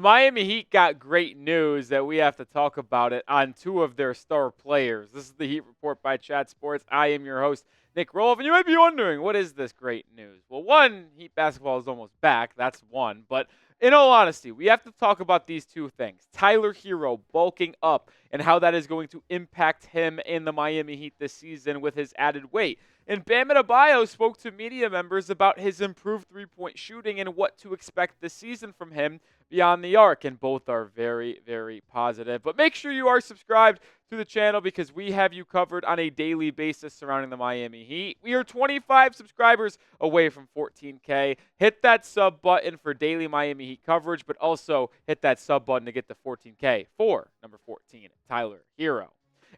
The Miami Heat got great news that we have to talk about it on two of their star players. This is the Heat Report by Chat Sports. I am your host, Nic Rohloff, and you might be wondering, what is this great news? Well, one, Heat basketball is almost back. That's one. But in all honesty, we have to talk about these two things. Tyler Herro bulking up and how that is going to impact him in the Miami Heat this season with his added weight. And Bam Adebayo spoke to media members about his improved three-point shooting and what to expect this season from him beyond the arc, and both are very, very positive. But make sure you are subscribed to the channel because we have you covered on a daily basis surrounding the Miami Heat. We are 25 subscribers away from 14K. Hit that sub button for daily Miami Heat coverage, but also hit that sub button to get to 14K for number 14, Tyler Herro.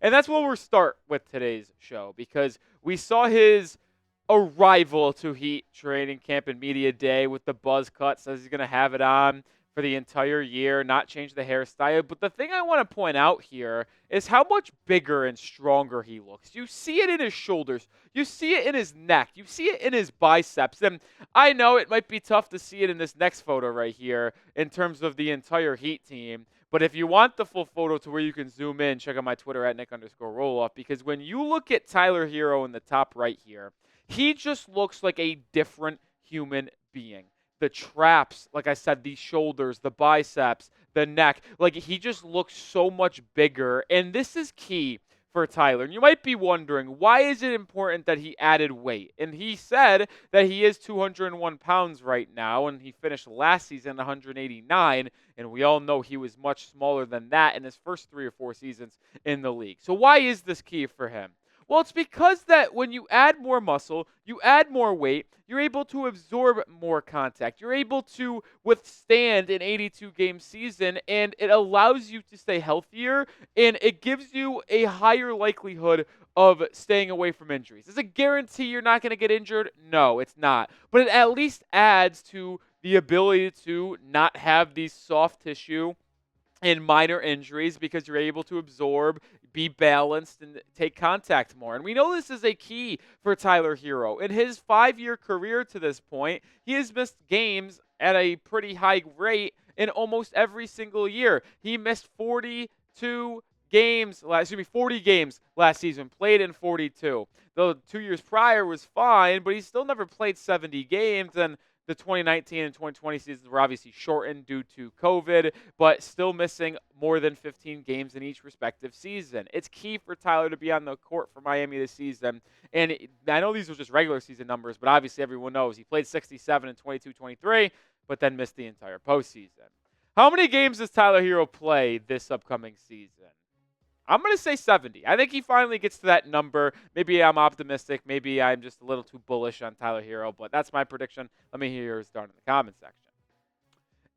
And that's where we'll start with today's show because we saw his arrival to Heat training camp and media day with the buzz cut. Says he's going to have it on for the entire year, not change the hairstyle. But the thing I want to point out here is how much bigger and stronger he looks. You see it in his shoulders. You see it in his neck. You see it in his biceps. And I know it might be tough to see it in this next photo right here in terms of the entire Heat team. But if you want the full photo to where you can zoom in, check out my Twitter at Nic_Rohloff. Because when you look at Tyler Herro in the top right here, he just looks like a different human being. The traps, like I said, the shoulders, the biceps, the neck, like he just looks so much bigger. And this is key for Tyler. And you might be wondering, why is it important that he added weight? And he said that he is 201 pounds right now, and he finished last season 189, and we all know he was much smaller than that in his first 3 or 4 seasons in the league. So why is this key for him? Well, it's because that when you add more muscle, you add more weight, you're able to absorb more contact. You're able to withstand an 82-game season, and it allows you to stay healthier, and it gives you a higher likelihood of staying away from injuries. Is it a guarantee you're not going to get injured? No, it's not. But it at least adds to the ability to not have these soft tissue and minor injuries because you're able to absorb, be balanced, and take contact more. And we know this is a key for Tyler Herro. In his 5-year career to this point, he has missed games at a pretty high rate in almost every single year. He missed 40 games last season, played in 42. Though 2 years prior was fine, but he still never played 70 games, and the 2019 and 2020 seasons were obviously shortened due to COVID, but still missing more than 15 games in each respective season. It's key for Tyler to be on the court for Miami this season. And I know these were just regular season numbers, but obviously everyone knows he played 67 in 22-23, but then missed the entire postseason. How many games does Tyler Herro play this upcoming season? I'm going to say 70. I think he finally gets to that number. Maybe I'm optimistic. Maybe I'm just a little too bullish on Tyler Herro, but that's my prediction. Let me hear yours down in the comment section.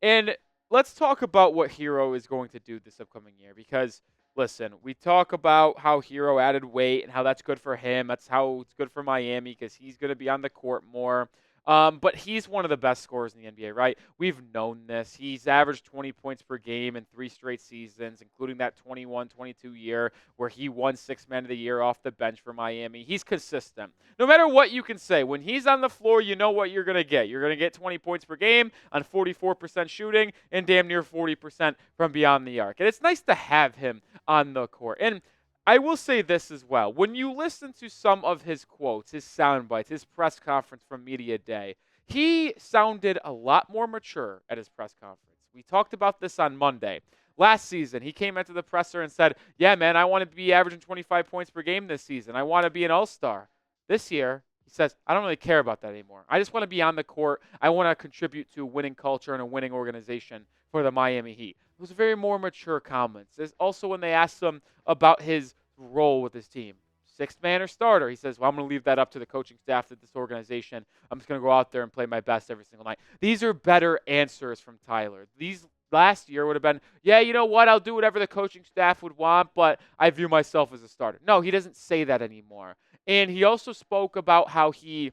And let's talk about what Herro is going to do this upcoming year because, listen, we talk about how Herro added weight and how that's good for him. That's how it's good for Miami because he's going to be on the court more. But he's one of the best scorers in the NBA, right? We've known this. He's averaged 20 points per game in 3 straight seasons, including that 21-22 year where he won Sixth Man of the Year off the bench for Miami. He's consistent. No matter what you can say, when he's on the floor, you know what you're going to get. You're going to get 20 points per game on 44% shooting and damn near 40% from beyond the arc. And it's nice to have him on the court. And I will say this as well. When you listen to some of his quotes, his sound bites, his press conference from Media Day, he sounded a lot more mature at his press conference. We talked about this on Monday. Last season, he came into the presser and said, yeah, man, I want to be averaging 25 points per game this season. I want to be an all-star. This year, he says, I don't really care about that anymore. I just want to be on the court. I want to contribute to a winning culture and a winning organization for the Miami Heat. Those are very more mature comments. There's also when they asked him about his role with his team, sixth man or starter, he says, well, I'm going to leave that up to the coaching staff of this organization. I'm just going to go out there and play my best every single night. These are better answers from Tyler. These last year would have been, yeah, you know what, I'll do whatever the coaching staff would want, but I view myself as a starter. No, he doesn't say that anymore. And he also spoke about how he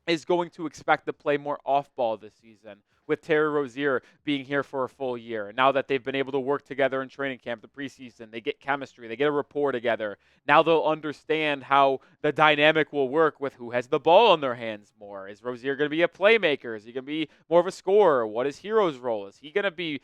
is going to expect to play more off-ball this season with Terry Rozier being here for a full year. Now that they've been able to work together in training camp, the preseason, they get chemistry, they get a rapport together. Now they'll understand how the dynamic will work with who has the ball in their hands more. Is Rozier going to be a playmaker? Is he going to be more of a scorer? What is Herro's role? Is he going to be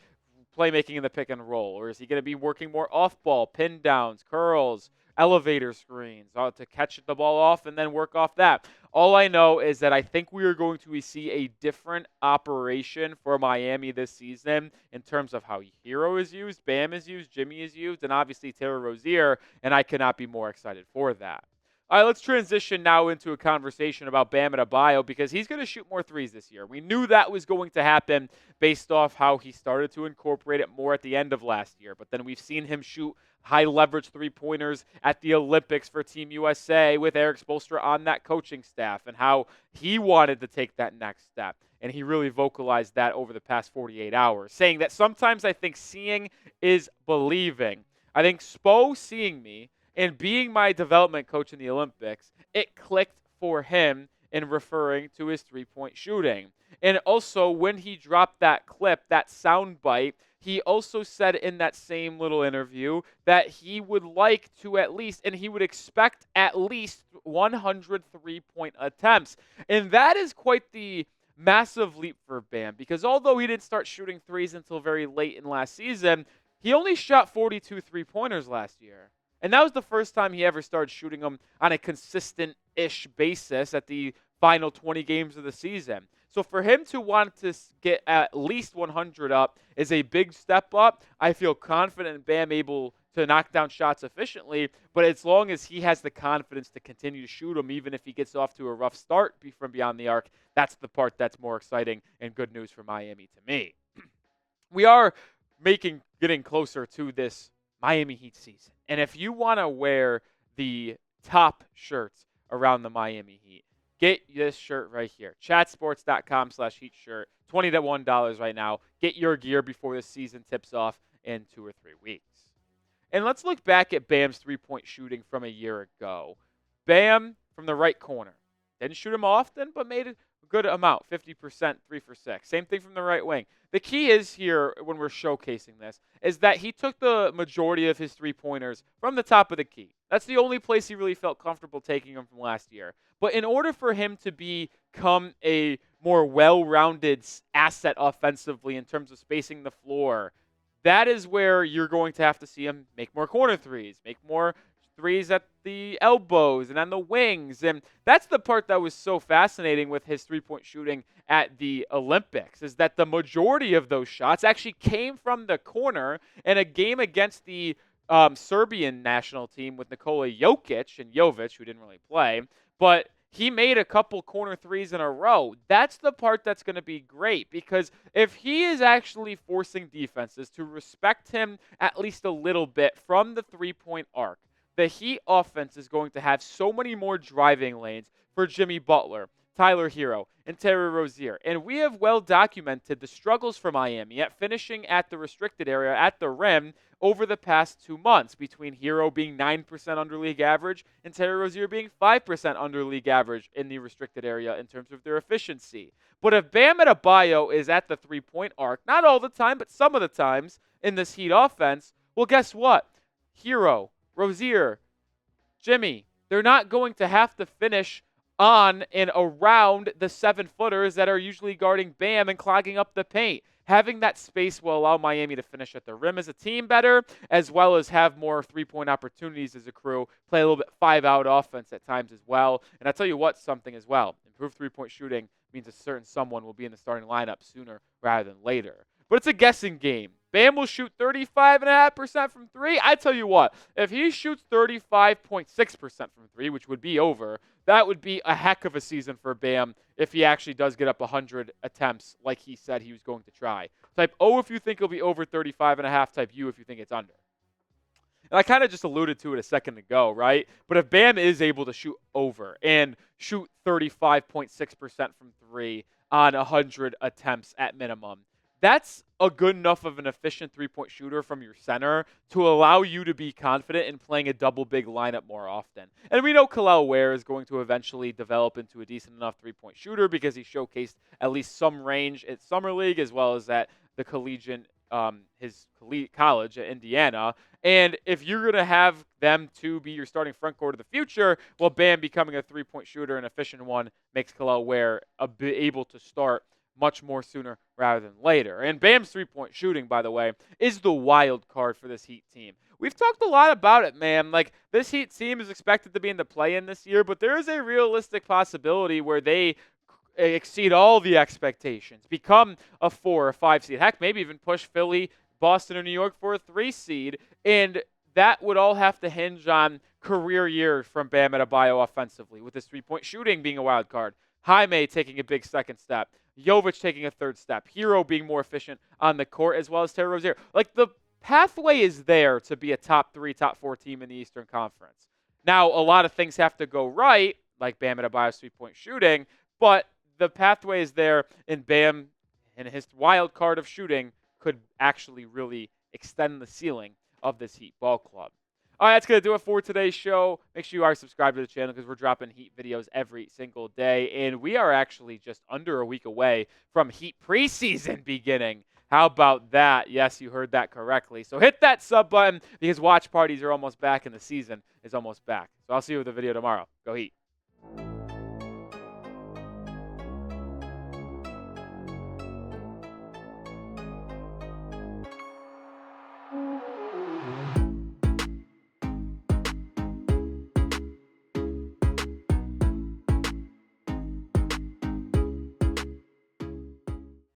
playmaking in the pick and roll? Or is he going to be working more off ball, pin downs, curls, elevator screens to catch the ball off and then work off that? All I know is that I think we are going to see a different operation for Miami this season in terms of how Herro is used, Bam is used, Jimmy is used, and obviously Terry Rozier, and I cannot be more excited for that. All right, let's transition now into a conversation about Bam Adebayo because he's going to shoot more threes this year. We knew that was going to happen based off how he started to incorporate it more at the end of last year. But then we've seen him shoot high leverage three-pointers at the Olympics for Team USA with Eric Spoelstra on that coaching staff and how he wanted to take that next step. And he really vocalized that over the past 48 hours, saying that sometimes I think seeing is believing. I think Spo seeing me and being my development coach in the Olympics, it clicked for him in referring to his three-point shooting. And also, when he dropped that clip, that sound bite, he also said in that same little interview that he would like to at least, and he would expect at least 100 three-point attempts. And that is quite the massive leap for Bam, because although he didn't start shooting threes until very late in last season, he only shot 42 three-pointers last year. And that was the first time he ever started shooting them on a consistent-ish basis at the final 20 games of the season. So for him to want to get at least 100 up is a big step up. I feel confident in Bam able to knock down shots efficiently, but as long as he has the confidence to continue to shoot them, even if he gets off to a rough start from beyond the arc, that's the part that's more exciting and good news for Miami to me. We are getting closer to this Miami Heat season. And if you want to wear the top shirts around the Miami Heat, get this shirt right here. Chatsports.com/Heat shirt. $21 right now. Get your gear before the season tips off in 2 or 3 weeks. And let's look back at Bam's three-point shooting from a year ago. Bam from the right corner. Didn't shoot him often, but made a good amount. 50%, 3 for 6. Same thing from the right wing. The key is here, when we're showcasing this, is that he took the majority of his three-pointers from the top of the key. That's the only place he really felt comfortable taking them from last year. But in order for him to become a more well-rounded asset offensively in terms of spacing the floor, that is where you're going to have to see him make more corner threes, make more threes at the elbows and on the wings. And that's the part that was so fascinating with his three-point shooting at the Olympics, is that the majority of those shots actually came from the corner. In a game against the Serbian national team with Nikola Jokic and Jovic, who didn't really play, but he made a couple corner threes in a row. That's the part that's going to be great, because if he is actually forcing defenses to respect him at least a little bit from the three-point arc, the Heat offense is going to have so many more driving lanes for Jimmy Butler, Tyler Herro, and Terry Rozier. And we have well documented the struggles for Miami at finishing at the restricted area at the rim over the past 2 months, between Herro being 9% under league average and Terry Rozier being 5% under league average in the restricted area in terms of their efficiency. But if Bam Adebayo is at the three-point arc, not all the time, but some of the times in this Heat offense, well, guess what? Herro, Rozier, Jimmy, they're not going to have to finish on and around the 7-footers that are usually guarding Bam and clogging up the paint. Having that space will allow Miami to finish at the rim as a team better, as well as have more three-point opportunities as a crew, play a little bit 5-out offense at times as well. And I tell you what, something as well, improved three-point shooting means a certain someone will be in the starting lineup sooner rather than later. But it's a guessing game. Bam will shoot 35.5% from three. I tell you what, if he shoots 35.6% from three, which would be over, that would be a heck of a season for Bam if he actually does get up 100 attempts like he said he was going to try. Type O if you think he'll be over 35.5. Type U if you think it's under. And I kind of just alluded to it a second ago, right? But if Bam is able to shoot over and shoot 35.6% from three on 100 attempts at minimum, that's a good enough of an efficient three-point shooter from your center to allow you to be confident in playing a double-big lineup more often. And we know Kel'el Ware is going to eventually develop into a decent enough three-point shooter because he showcased at least some range at Summer League as well as at the college at Indiana. And if you're going to have them to be your starting front court of the future, well, Bam becoming a three-point shooter, an efficient one, makes Kel'el Ware able to start much more sooner rather than later. And Bam's three-point shooting, by the way, is the wild card for this Heat team. We've talked a lot about it, man. Like, this Heat team is expected to be in the play-in this year, but there is a realistic possibility where they exceed all the expectations, become a 4 or 5 seed, heck, maybe even push Philly, Boston, or New York for a 3 seed, and that would all have to hinge on career years from Bam Adebayo offensively, with his three-point shooting being a wild card, Jaime taking a big second step, Jovic taking a third step, Herro being more efficient on the court, as well as Terry Rozier. Like, the pathway is there to be a top 3, top 4 team in the Eastern Conference. Now, a lot of things have to go right, like Bam Adebayo's three-point shooting, but the pathway is there, and Bam and his wild card of shooting could actually really extend the ceiling of this Heat ball club. All right, that's going to do it for today's show. Make sure you are subscribed to the channel because we're dropping Heat videos every single day, and we are actually just under a week away from Heat preseason beginning. How about that? Yes, you heard that correctly. So hit that sub button because watch parties are almost back and the season is almost back. So I'll see you with the video tomorrow. Go Heat.